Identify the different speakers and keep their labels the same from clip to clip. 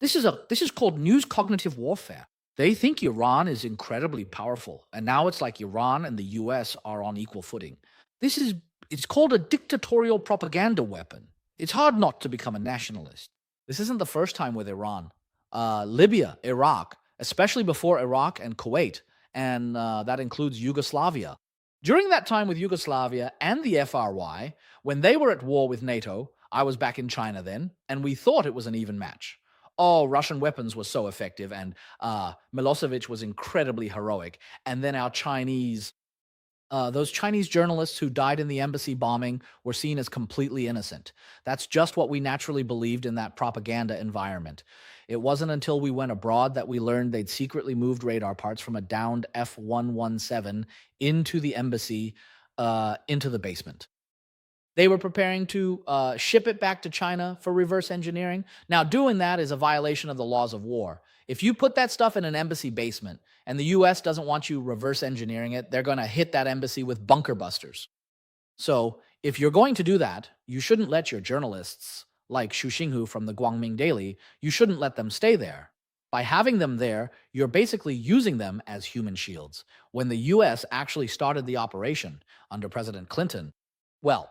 Speaker 1: This is called news cognitive warfare. They think Iran is incredibly powerful, and now it's like Iran and the US are on equal footing. This is it's called a dictatorial propaganda weapon. It's hard not to become a nationalist. This isn't the first time with Iran. Libya, Iraq, especially before Iraq and Kuwait, and that includes Yugoslavia. During that time with Yugoslavia and the FRY, when they were at war with NATO, I was back in China then, and we thought it was an even match. Oh, Russian weapons were so effective, and Milosevic was incredibly heroic. And then those Chinese journalists who died in the embassy bombing were seen as completely innocent. That's just what we naturally believed in that propaganda environment. It wasn't until we went abroad that we learned they'd secretly moved radar parts from a downed F-117 into the embassy, into the basement. They were preparing to ship it back to China for reverse engineering. Now, doing that is a violation of the laws of war. If you put that stuff in an embassy basement and the US doesn't want you reverse engineering it, they're going to hit that embassy with bunker busters. So, if you're going to do that, you shouldn't let your journalists, like Xu Xinghu from the Guangming Daily, you shouldn't let them stay there. By having them there, you're basically using them as human shields. When the US actually started the operation under President Clinton, well,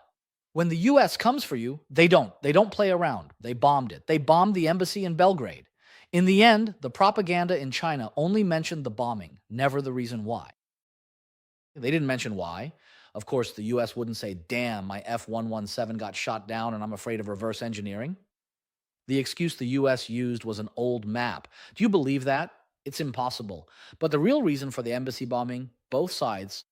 Speaker 1: when the US comes for you, they don't. They don't play around. They bombed it. They bombed the embassy in Belgrade. In the end, the propaganda in China only mentioned the bombing, never the reason why. They didn't mention why. Of course, the US wouldn't say, damn, my F-117 got shot down and I'm afraid of reverse engineering. The excuse the US used was an old map. Do you believe that? It's impossible. But the real reason for the embassy bombing, both sides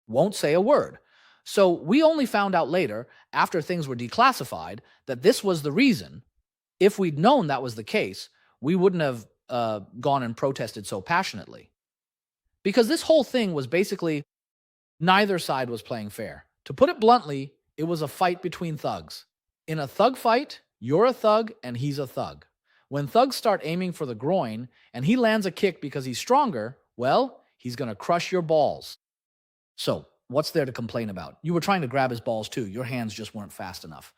Speaker 1: won't say a word. So we only found out later, after things were declassified, that this was the reason. If we'd known that was the case, we wouldn't have gone and protested so passionately. Because this whole thing was basically neither side was playing fair. To put it bluntly, it was a fight between thugs. In a thug fight, you're a thug and he's a thug. When thugs start aiming for the groin and he lands a kick because he's stronger, well, he's going to crush your balls. So, what's there to complain about? You were trying to grab his balls too. Your hands just weren't fast enough.